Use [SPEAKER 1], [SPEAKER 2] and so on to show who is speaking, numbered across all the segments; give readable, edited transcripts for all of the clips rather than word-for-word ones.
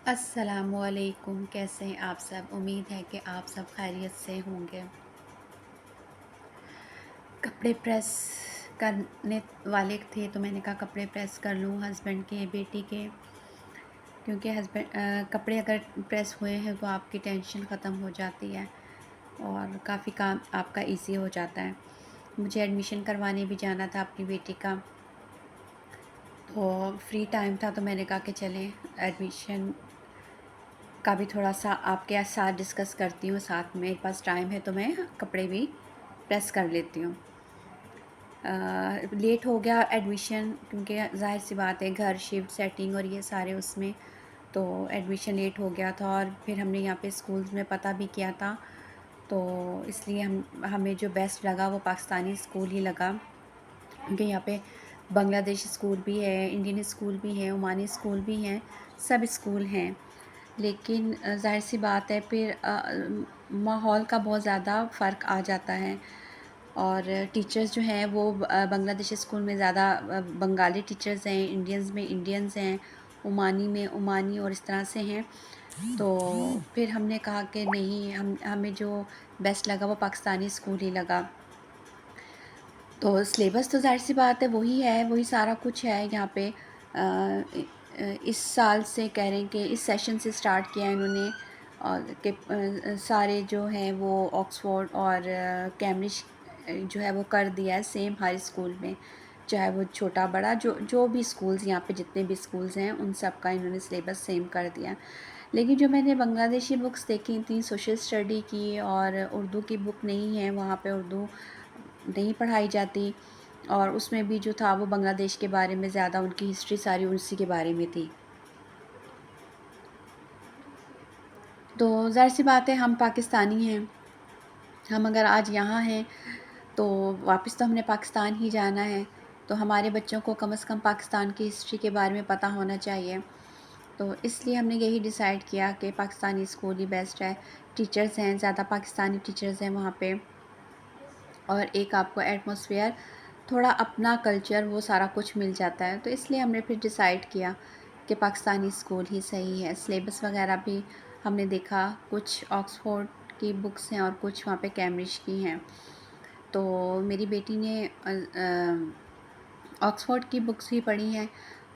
[SPEAKER 1] السلام علیکم، کیسے ہیں آپ سب؟ امید ہے کہ آپ سب خیریت سے ہوں گے۔ کپڑے پریس کرنے والے تھے تو میں نے کہا کپڑے پریس کر لوں ہسبینڈ کے، بیٹی کے، کیونکہ کپڑے اگر پریس ہوئے ہیں تو آپ کی ٹینشن ختم ہو جاتی ہے اور کافی کام آپ کا ایزی ہو جاتا ہے۔ مجھے ایڈمیشن کروانے بھی جانا تھا اپنی بیٹی کا، تو فری ٹائم تھا تو میں نے کہا کہ چلیں ایڈمیشن کا بھی تھوڑا سا آپ کے ساتھ ڈسکس کرتی ہوں، ساتھ میرے پاس ٹائم ہے تو میں کپڑے بھی پریس کر لیتی ہوں۔ لیٹ ہو گیا ایڈمیشن، کیونکہ ظاہر سی بات ہے گھر شفٹ سیٹنگ اور یہ سارے اس میں، تو ایڈمیشن لیٹ ہو گیا تھا، اور پھر ہم نے یہاں پہ اسکولز میں پتہ بھی کیا تھا، تو اس لیے ہمیں جو بیسٹ لگا وہ پاکستانی اسکول ہی لگا، کیونکہ یہاں پہ بنگلہ دیش اسکول بھی ہے، انڈین اسکول بھی ہے، عمانی اسکول بھی ہیں، سب اسکول ہیں، لیکن ظاہر سی بات ہے پھر ماحول کا بہت زیادہ فرق آ جاتا ہے، اور ٹیچرز جو ہیں وہ بنگلہ دیش اسکول میں زیادہ بنگالی ٹیچرز ہیں، انڈینز میں انڈینز ہیں، عمانی میں عمانی اور اس طرح سے ہیں، تو پھر ہم نے کہا کہ نہیں، ہمیں جو بیسٹ لگا وہ پاکستانی اسکول ہی لگا۔ تو سلیبس تو ظاہر سی بات ہے وہی ہے، وہی سارا کچھ ہے یہاں پہ۔ اس سال سے کہہ رہے ہیں کہ اس سیشن سے سٹارٹ کیا ہے انہوں نے، اور کہ سارے جو ہیں وہ آکسفورڈ اور کیمبرج جو ہے وہ کر دیا ہے سیم ہر اسکول میں، چاہے وہ چھوٹا بڑا جو بھی اسکولز یہاں پہ جتنے بھی اسکولز ہیں ان سب کا انہوں نے سلیبس سیم کر دیا۔ لیکن جو میں نے بنگلہ دیشی بکس دیکھی تھیں سوشل اسٹڈی کی، اور اردو کی بک نہیں ہے وہاں پہ، اردو نہیں پڑھائی جاتی، اور اس میں بھی جو تھا وہ بنگلہ دیش کے بارے میں زیادہ، ان کی ہسٹری ساری اسی کے بارے میں تھی۔ تو ظاہر سی بات ہے ہم پاکستانی ہیں، ہم اگر آج یہاں ہیں تو واپس تو ہم نے پاکستان ہی جانا ہے، تو ہمارے بچوں کو کم از کم پاکستان کی ہسٹری کے بارے میں پتہ ہونا چاہیے، تو اس لیے ہم نے یہی ڈیسائیڈ کیا کہ پاکستانی اسکول ہی بیسٹ ہے۔ ٹیچرز ہیں زیادہ پاکستانی ٹیچرز ہیں وہاں پہ، اور ایک آپ کو ایٹماسفیئر، تھوڑا اپنا کلچر وہ سارا کچھ مل جاتا ہے، تو اس لیے ہم نے پھر ڈیسائیڈ کیا کہ پاکستانی اسکول ہی صحیح ہے۔ سلیبس وغیرہ بھی ہم نے دیکھا، کچھ آکسفورڈ کی بکس ہیں اور کچھ وہاں پہ کیمبرج کی ہیں، تو میری بیٹی نے آکسفورڈ کی بکس ہی پڑھی ہیں،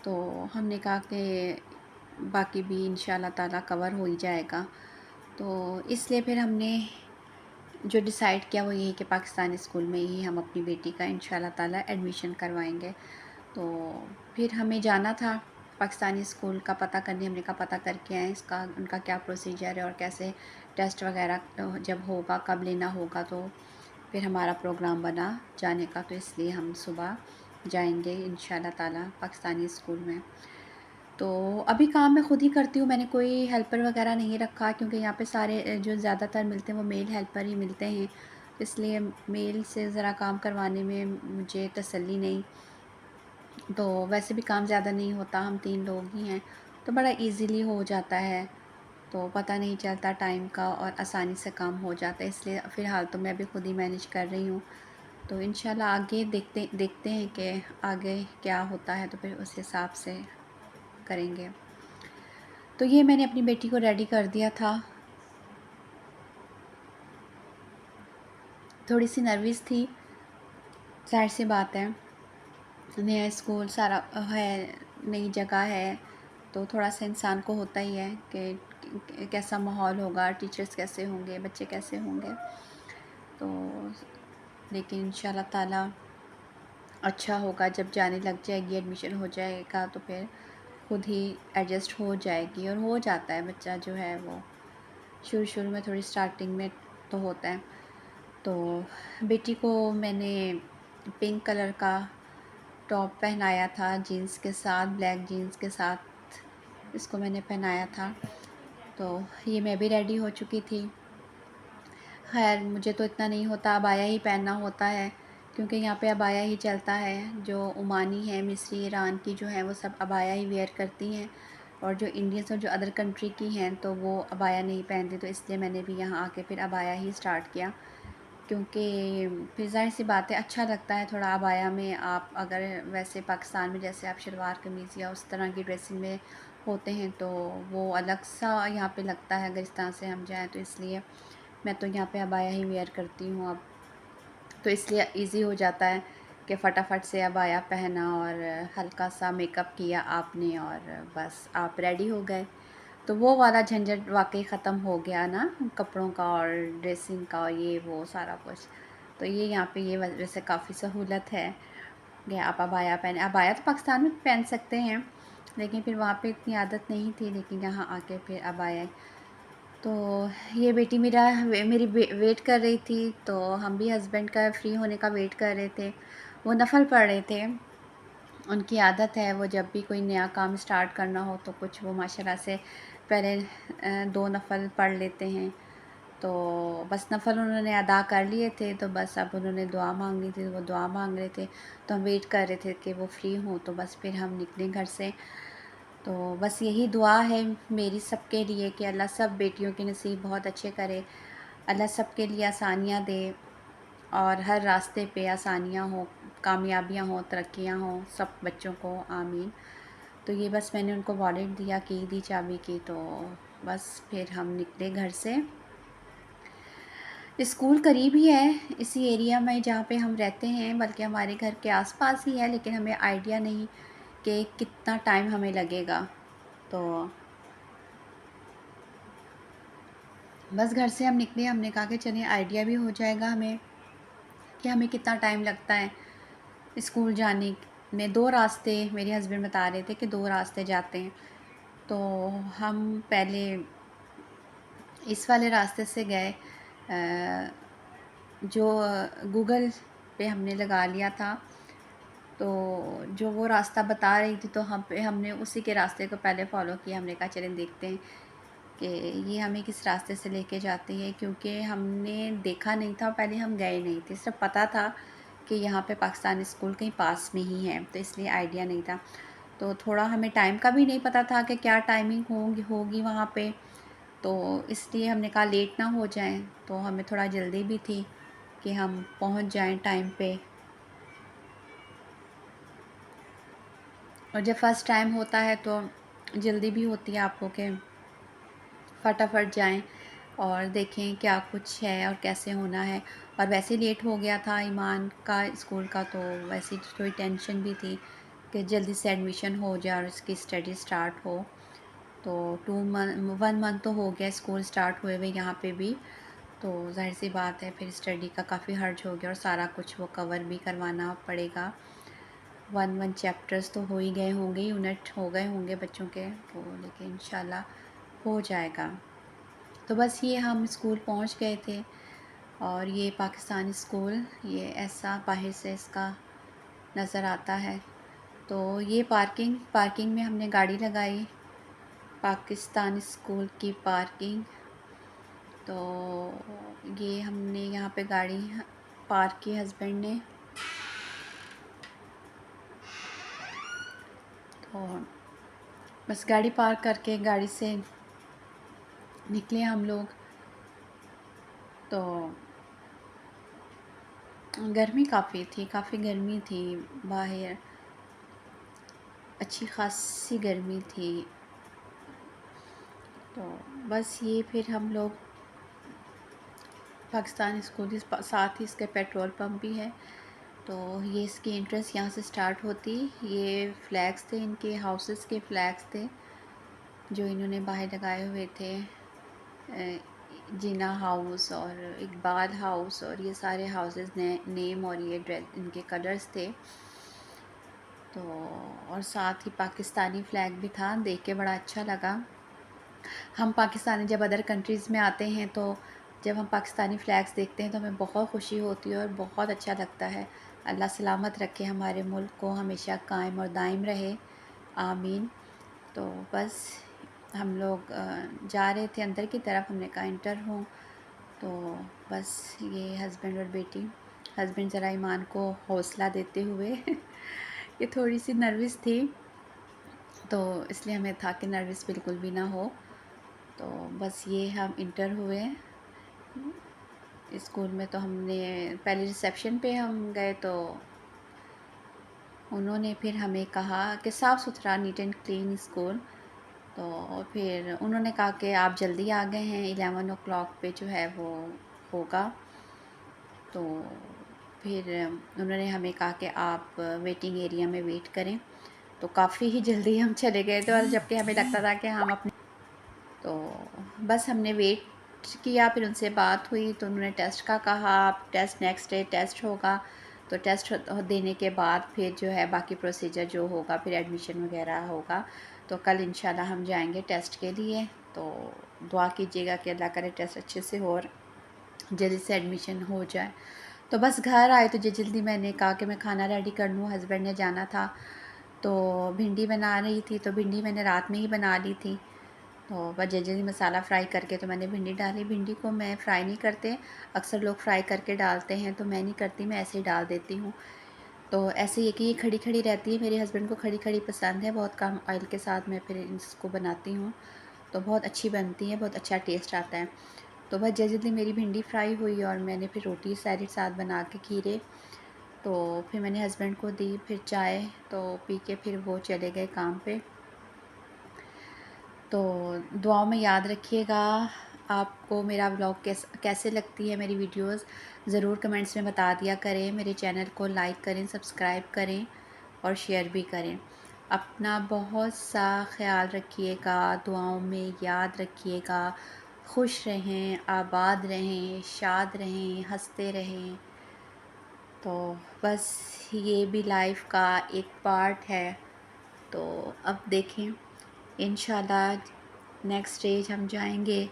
[SPEAKER 1] تو ہم نے کہا کہ باقی بھی انشاءاللہ تعالیٰ کور ہو ہی جائے گا، تو اس لیے پھر ہم نے جو ڈیسائیڈ کیا وہ یہی کہ پاکستانی اسکول میں ہی ہم اپنی بیٹی کا انشاءاللہ تعالیٰ ایڈمیشن کروائیں گے۔ تو پھر ہمیں جانا تھا پاکستانی اسکول کا پتہ کرنے، ہم نے کہا پتہ کر کے آئیں ان کا کیا پروسیجر ہے اور کیسے ٹیسٹ وغیرہ جب ہوگا کب لینا ہوگا، تو پھر ہمارا پروگرام بنا جانے کا، تو اس لیے ہم صبح جائیں گے انشاءاللہ تعالیٰ پاکستانی اسکول میں۔ تو ابھی کام میں خود ہی کرتی ہوں، میں نے کوئی ہیلپر وغیرہ نہیں رکھا، کیونکہ یہاں پہ سارے جو زیادہ تر ملتے ہیں وہ میل ہیلپر ہی ملتے ہیں، اس لیے میل سے ذرا کام کروانے میں مجھے تسلی نہیں، تو ویسے بھی کام زیادہ نہیں ہوتا، ہم 3 لوگ ہی ہیں، تو بڑا ایزیلی ہو جاتا ہے، تو پتہ نہیں چلتا ٹائم کا اور آسانی سے کام ہو جاتا ہے، اس لیے فی الحال تو میں ابھی خود ہی مینیج کر رہی ہوں، تو انشاءاللہ آگے دیکھتے ہیں کہ آگے کیا ہوتا ہے، تو پھر اس حساب سے کریں گے۔ تو یہ میں نے اپنی بیٹی کو ریڈی کر دیا تھا، تھوڑی سی نروس تھی، ظاہر سی بات ہے، نیا اسکول سارا ہے، نئی جگہ ہے، تو تھوڑا سا انسان کو ہوتا ہی ہے کہ کیسا ماحول ہوگا، ٹیچرز کیسے ہوں گے، بچے کیسے ہوں گے، تو لیکن انشاءاللہ تعالیٰ اچھا ہوگا، جب جانے لگ جائے گی ایڈمیشن ہو جائے گا تو پھر خود ہی ایڈجسٹ ہو جائے گی، اور ہو جاتا ہے بچہ جو ہے وہ شروع میں تھوڑی سٹارٹنگ میں تو ہوتا ہے۔ تو بیٹی کو میں نے پنک کلر کا ٹاپ پہنایا تھا جینس کے ساتھ، بلیک جینس کے ساتھ اس کو میں نے پہنایا تھا، تو یہ میں بھی ریڈی ہو چکی تھی۔ خیر مجھے تو اتنا نہیں ہوتا، عبایا ہی پہننا ہوتا ہے، کیونکہ یہاں پہ عبایا ہی چلتا ہے، جو عمانی ہیں، مصری، ایران کی جو ہیں وہ سب عبایا ہی ویئر کرتی ہیں، اور جو انڈینس اور جو ادر کنٹری کی ہیں تو وہ عبایا نہیں پہنتی، تو اس لیے میں نے بھی یہاں آ کے پھر عبایا ہی سٹارٹ کیا، کیونکہ پھر ظاہر سی بات ہے اچھا لگتا ہے تھوڑا عبایا میں، آپ اگر ویسے پاکستان میں جیسے آپ شلوار قمیض یا اس طرح کی ڈریسنگ میں ہوتے ہیں تو وہ الگ سا یہاں پہ لگتا ہے اگر اس طرح سے ہم جائیں، تو اس لیے میں تو یہاں پہ عبایا ہی ویئر کرتی ہوں اب، تو اس لیے ایزی ہو جاتا ہے کہ فٹافٹ سے عبایا پہنا اور ہلکا سا میک اپ کیا آپ نے اور بس آپ ریڈی ہو گئے، تو وہ والا جھنجھٹ واقعی ختم ہو گیا نا، کپڑوں کا اور ڈریسنگ کا اور یہ وہ سارا کچھ، تو یہ یہاں پہ یہ ویسے کافی سہولت ہے کہ آپ عبایا پہنے، عبایا تو پاکستان میں پہن سکتے ہیں لیکن پھر وہاں پہ اتنی عادت نہیں تھی، لیکن یہاں آ کے پھر عبایا، تو یہ بیٹی میری ویٹ کر رہی تھی، تو ہم بھی ہسبینڈ کا فری ہونے کا ویٹ کر رہے تھے، وہ نفل پڑھ رہے تھے، ان کی عادت ہے وہ جب بھی کوئی نیا کام سٹارٹ کرنا ہو تو کچھ وہ ماشاءاللہ سے پہلے 2 نفل پڑھ لیتے ہیں، تو بس نفل انہوں نے ادا کر لیے تھے، تو بس اب انہوں نے دعا مانگنی تھی، وہ دعا مانگ رہے تھے، تو ہم ویٹ کر رہے تھے کہ وہ فری ہوں، تو بس پھر ہم نکلیں گھر سے، تو بس یہی دعا ہے میری سب کے لیے کہ اللہ سب بیٹیوں کے نصیب بہت اچھے کرے، اللہ سب کے لیے آسانیاں دے اور ہر راستے پہ آسانیاں ہوں، کامیابیاں ہوں، ترقیاں ہوں سب بچوں کو، آمین۔ تو یہ بس میں نے ان کو والیٹ دیا، کی دی چابی کی، تو بس پھر ہم نکلے گھر سے۔ اسکول قریب ہی ہے اسی ایریا میں جہاں پہ ہم رہتے ہیں، بلکہ ہمارے گھر کے آس پاس ہی ہے، لیکن ہمیں آئیڈیا نہیں کہ کتنا ٹائم ہمیں لگے گا، تو بس گھر سے ہم نکلے، ہم نے کہا کہ چلیں آئیڈیا بھی ہو جائے گا ہمیں کہ ہمیں کتنا ٹائم لگتا ہے اسکول جانے میں۔ 2 راستے میرے ہسبینڈ بتا رہے تھے کہ 2 راستے جاتے ہیں، تو ہم پہلے اس والے راستے سے گئے جو گوگل پہ ہم نے لگا لیا تھا، تو جو وہ راستہ بتا رہی تھی تو ہم نے اسی کے راستے کو پہلے فالو کیا، ہم نے کہا چلیں دیکھتے ہیں کہ یہ ہمیں کس راستے سے لے کے جاتے ہیں، کیونکہ ہم نے دیکھا نہیں تھا، پہلے ہم گئے نہیں تھے، صرف پتہ تھا کہ یہاں پہ پاکستان اسکول کہیں پاس میں ہی ہے، تو اس لیے آئیڈیا نہیں تھا، تو تھوڑا ہمیں ٹائم کا بھی نہیں پتہ تھا کہ کیا ٹائمنگ ہوگی وہاں پہ، تو اس لیے ہم نے کہا لیٹ نہ ہو جائیں، تو ہمیں تھوڑا جلدی بھی تھی کہ ہم پہنچ جائیں ٹائم پہ، اور جب فرسٹ ٹائم ہوتا ہے تو جلدی بھی ہوتی ہے آپ کو کہ فٹافٹ جائیں اور دیکھیں کیا کچھ ہے اور کیسے ہونا ہے، اور ویسے لیٹ ہو گیا تھا ایمان کا اسکول کا، تو ویسے تھوڑی ٹینشن بھی تھی کہ جلدی سے ایڈمیشن ہو جائے اور اس کی اسٹڈی سٹارٹ ہو، تو 1 منتھ تو ہو گیا اسکول سٹارٹ ہوئے ہوئے یہاں پہ بھی، تو ظاہر سی بات ہے پھر اسٹڈی کا کافی حرج ہو گیا اور سارا کچھ وہ کور بھی کروانا پڑے گا، 1 چیپٹرز تو ہو ہی گئے ہوں گے، یونٹ ہو گئے ہوں گے بچوں کے، تو لیکن انشاءاللہ ہو جائے گا۔ تو بس یہ ہم اسکول پہنچ گئے تھے، اور یہ پاکستان اسکول یہ ایسا باہر سے اس کا نظر آتا ہے، تو یہ پارکنگ میں ہم نے گاڑی لگائی، پاکستان اسکول کی پارکنگ، تو یہ ہم نے یہاں پہ گاڑی پارک کی ہسبینڈ نے، تو بس گاڑی پارک کر کے گاڑی سے نکلے ہم لوگ، تو گرمی کافی گرمی تھی باہر، اچھی خاصی گرمی تھی، تو بس یہ پھر ہم لوگ پاکستان اسکول کے ساتھ ہی اس کے پیٹرول پمپ بھی ہے، تو یہ اس کی انٹرنس یہاں سے سٹارٹ ہوتی، یہ فلیگز تھے ان کے ہاؤسز کے فلیگز تھے جو انہوں نے باہر لگائے ہوئے تھے، جینا ہاؤس اور اقبال ہاؤس اور یہ سارے ہاؤسز نیم اور یہ ان کے کلرز تھے، تو اور ساتھ ہی پاکستانی فلیگ بھی تھا، دیکھ کے بڑا اچھا لگا۔ ہم پاکستانی جب ادر کنٹریز میں آتے ہیں تو جب ہم پاکستانی فلیگز دیکھتے ہیں تو ہمیں بہت خوشی ہوتی ہے اور بہت اچھا لگتا ہے، اللہ سلامت رکھے ہمارے ملک کو، ہمیشہ قائم اور دائم رہے، آمین۔ تو بس ہم لوگ جا رہے تھے اندر کی طرف، ہم نے کہا انٹر ہوں، تو بس یہ ہسبینڈ اور بیٹی، ہسبینڈ ذرا ایمان کو حوصلہ دیتے ہوئے یہ تھوڑی سی نروس تھی، تو اس لیے ہمیں تھا کہ نروس بالکل بھی نہ ہو، تو بس یہ ہم انٹر ہوئے اسکول میں، تو ہم نے پہلے ریسیپشن پہ ہم گئے، تو انہوں نے پھر ہمیں کہا کہ صاف ستھرا نیٹ اینڈ کلین اسکول، تو پھر انہوں نے کہا کہ آپ جلدی آ گئے ہیں، 11 او کلاک پہ جو ہے وہ ہوگا. تو پھر انہوں نے ہمیں کہا کہ آپ ویٹنگ ایریا میں ویٹ کریں. تو کافی ہی جلدی ہم چلے گئے تھے، اور جب کہ ہمیں لگتا تھا کہ ہم اپنے، تو بس ہم نے ویٹ کیا. پھر ان سے بات ہوئی تو انہوں نے ٹیسٹ کا کہا، آپ ٹیسٹ نیکسٹ ڈے ٹیسٹ ہوگا. تو ٹیسٹ دینے کے بعد پھر جو ہے باقی پروسیجر جو ہوگا، پھر ایڈمیشن وغیرہ ہوگا. تو کل انشاءاللہ ہم جائیں گے ٹیسٹ کے لیے. تو دعا کیجیے گا کہ اللہ کرے ٹیسٹ اچھے سے ہو اور جلدی سے ایڈمیشن ہو جائے. تو بس گھر آئے تو جلدی میں نے کہا کہ میں کھانا ریڈی کر لوں، ہسبینڈ نے جانا تھا. تو بھنڈی بنا رہی تھی، تو بھنڈی میں نے رات میں ہی بنا لی تھی. تو بس جلدی مسالہ فرائی کر کے تو میں نے بھنڈی ڈالی. بھنڈی کو میں فرائی نہیں کرتے، اکثر لوگ فرائی کر کے ڈالتے ہیں، تو میں نہیں کرتی، میں ایسے ہی ڈال دیتی ہوں. تو ایسے یہ کہ یہ کھڑی کھڑی رہتی ہے. میرے ہسبینڈ کو کھڑی کھڑی پسند ہے، بہت کم آئل کے ساتھ میں پھر اس کو بناتی ہوں. تو بہت اچھی بنتی ہے، بہت اچھا ٹیسٹ آتا ہے. تو بس جلدی میری بھنڈی فرائی ہوئی، اور میں نے پھر روٹی سیلیڈ ساتھ بنا کے کھیرے. تو پھر میں نے ہسبینڈ کو دی، پھر چائے تو پی کے پھر وہ چلے گئے کام پہ. تو دعاؤں میں یاد رکھیے گا. آپ کو میرا ولاگ کیسے لگتی ہے میری ویڈیوز، ضرور کمنٹس میں بتا دیا کریں. میرے چینل کو لائک کریں، سبسکرائب کریں اور شیئر بھی کریں. اپنا بہت سا خیال رکھیے گا، دعاؤں میں یاد رکھیے گا. خوش رہیں، آباد رہیں، شاد رہیں، ہنستے رہیں. تو بس یہ بھی لائف کا ایک پارٹ ہے. تو اب دیکھیں انشاءاللہ نیکسٹ اسٹیج ہم جائیں گے.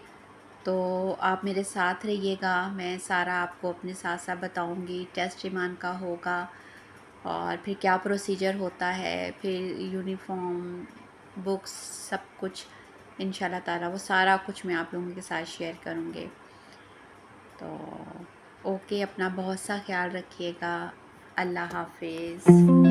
[SPEAKER 1] تو آپ میرے ساتھ رہیے گا، میں سارا آپ کو اپنے ساتھ ساتھ بتاؤں گی. ٹیسٹ ایمان کا ہوگا، اور پھر کیا پروسیجر ہوتا ہے، پھر یونیفارم، بکس، سب کچھ انشاء اللہ تعالیٰ وہ سارا کچھ میں آپ لوگوں کے ساتھ شیئر کروں گی. تو اوکے، اپنا بہت سا خیال رکھیے گا. اللہ حافظ.